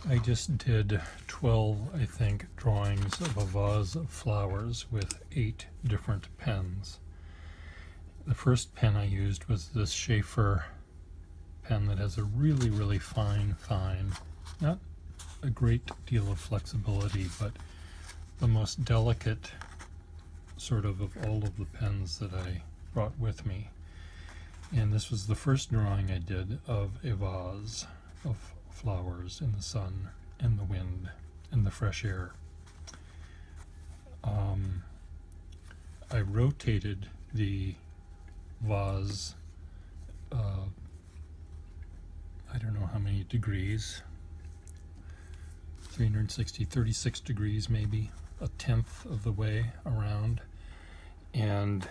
I just did 12, I think, drawings of a vase of flowers with 8 different pens. The first pen I used was this Schaefer pen that has a really, really fine, not a great deal of flexibility, but the most delicate sort of all of the pens that I brought with me. And this was the first drawing I did of a vase of flowers in the sun and the wind and the fresh air. I rotated the vase, I don't know how many degrees, 360, 36 degrees maybe, a tenth of the way around, and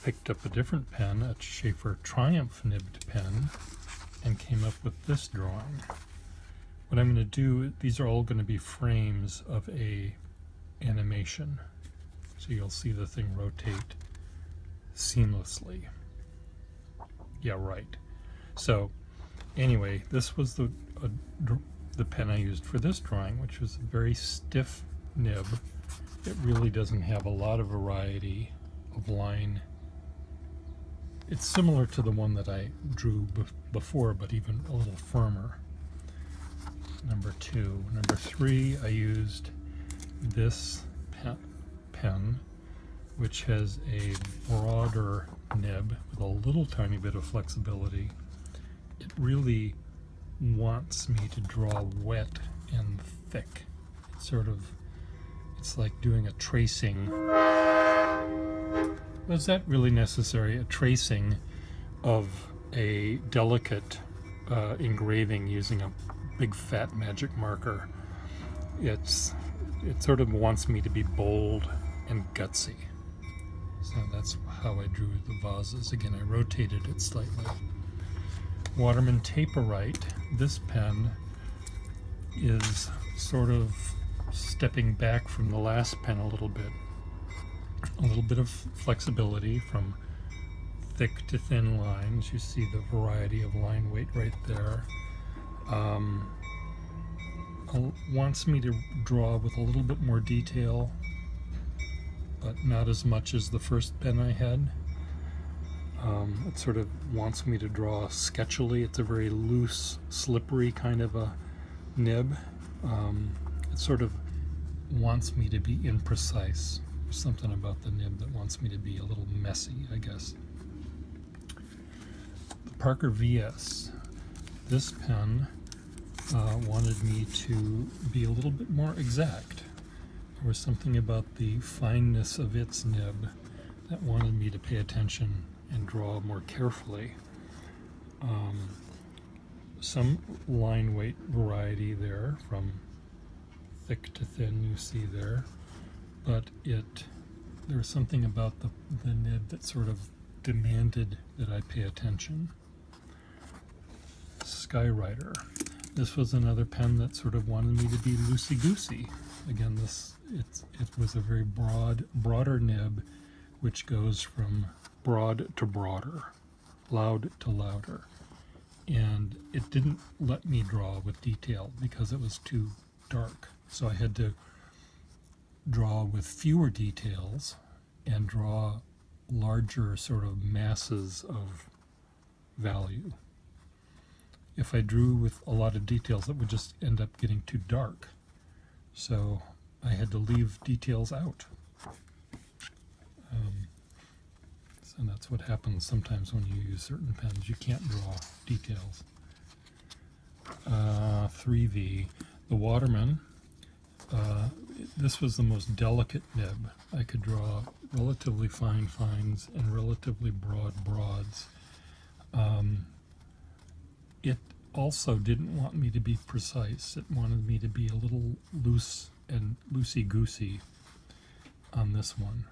picked up a different pen, a Schaefer Triumph nibbed pen, and came up with this drawing. What I'm going to do, these are all going to be frames of a animation, so you'll see the thing rotate seamlessly. Yeah, right. So anyway, this was the pen I used for this drawing, which was a very stiff nib. It really doesn't have a lot of variety of line. It's similar to the one that I drew before, but even a little firmer. Number 2. Number 3, I used this pen, which has a broader nib with a little tiny bit of flexibility. It really wants me to draw wet and thick. It's like doing a tracing. Was that really necessary? A tracing of a delicate engraving using a big fat magic marker. It sort of wants me to be bold and gutsy. So that's how I drew the vases. Again, I rotated it slightly. Waterman Taperite, this pen is sort of stepping back from the last pen a little bit. A little bit of flexibility from thick to thin lines. You see the variety of line weight right there. Wants me to draw with a little bit more detail, but not as much as the first pen I had. It sort of wants me to draw sketchily. It's a very loose, slippery kind of a nib. It sort of wants me to be imprecise. There's something about the nib that wants me to be a little messy, I guess. The Parker VS. This pen wanted me to be a little bit more exact. There was something about the fineness of its nib that wanted me to pay attention and draw more carefully. Some line weight variety there, from thick to thin, you see there, but there was something about the nib that sort of demanded that I pay attention. Skywriter. This was another pen that sort of wanted me to be loosey-goosey. Again, it was a very broader nib, which goes from broad to broader, loud to louder. And it didn't let me draw with detail because it was too dark. So I had to draw with fewer details and draw larger sort of masses of value. If I drew with a lot of details, it would just end up getting too dark. So I had to leave details out. And that's what happens sometimes when you use certain pens. You can't draw details. 3V. The Waterman. This was the most delicate nib. I could draw relatively fine fines and relatively broad broads. It also didn't want me to be precise. It wanted me to be a little loose and loosey-goosey on this one.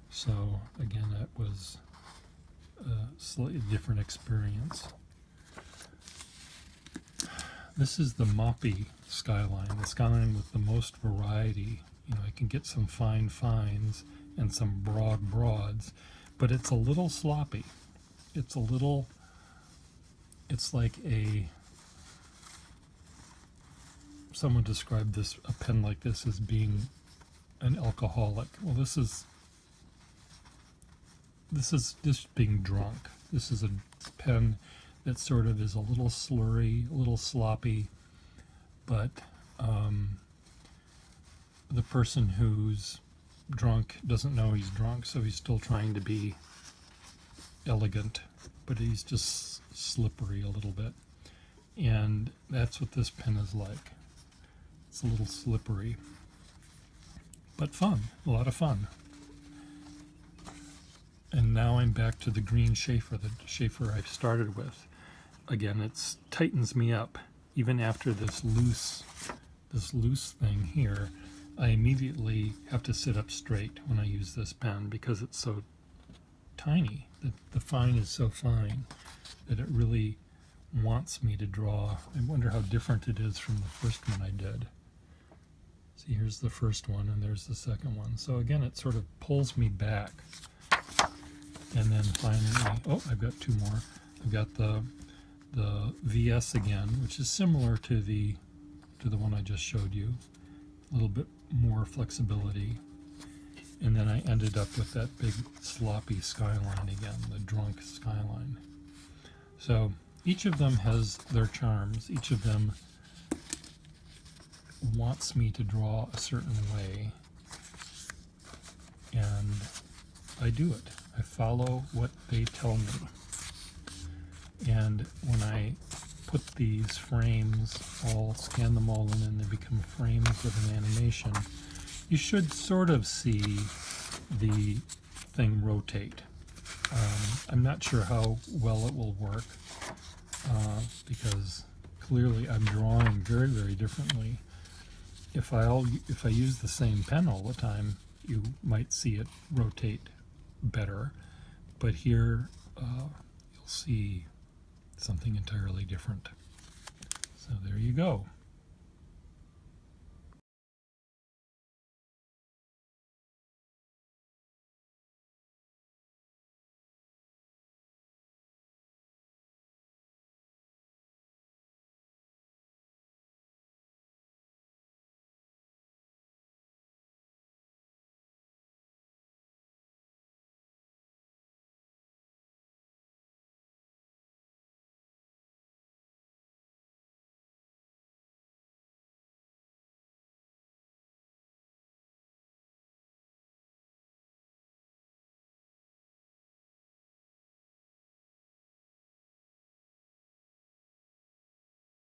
So again, that was a slightly different experience. This is the Moppy skyline, the skyline with the most variety. You know, I can get some fine fines and some broad broads, but it's a little sloppy. It's like someone described a pen like this as being an alcoholic. Well, this is just being drunk. This is a pen that sort of is a little slurry, a little sloppy, but the person who's drunk doesn't know he's drunk, so he's still trying to be elegant, but he's just slippery a little bit. And that's what this pen is like. It's a little slippery, but fun, a lot of fun. And now I'm back to the green Schaefer, the Schaefer I started with. Again, it tightens me up. Even after this loose thing here, I immediately have to sit up straight when I use this pen because it's so tiny. The fine is so fine that it really wants me to draw. I wonder how different it is from the first one I did. See, here's the first one and there's the second one. So again, it sort of pulls me back. And then finally, oh, I've got two more. I've got the vase again, which is similar to the one I just showed you. A little bit more flexibility. And then I ended up with that big sloppy skyline again, the drunk skyline. So each of them has their charms. Each of them wants me to draw a certain way. And I do it. I follow what they tell me. And when I put these frames, I'll scan them all in and they become frames with an animation, you should sort of see the thing rotate. I'm not sure how well it will work because clearly I'm drawing very, very differently. If I use the same pen all the time, you might see it rotate better, but here you'll see something entirely different. So there you go.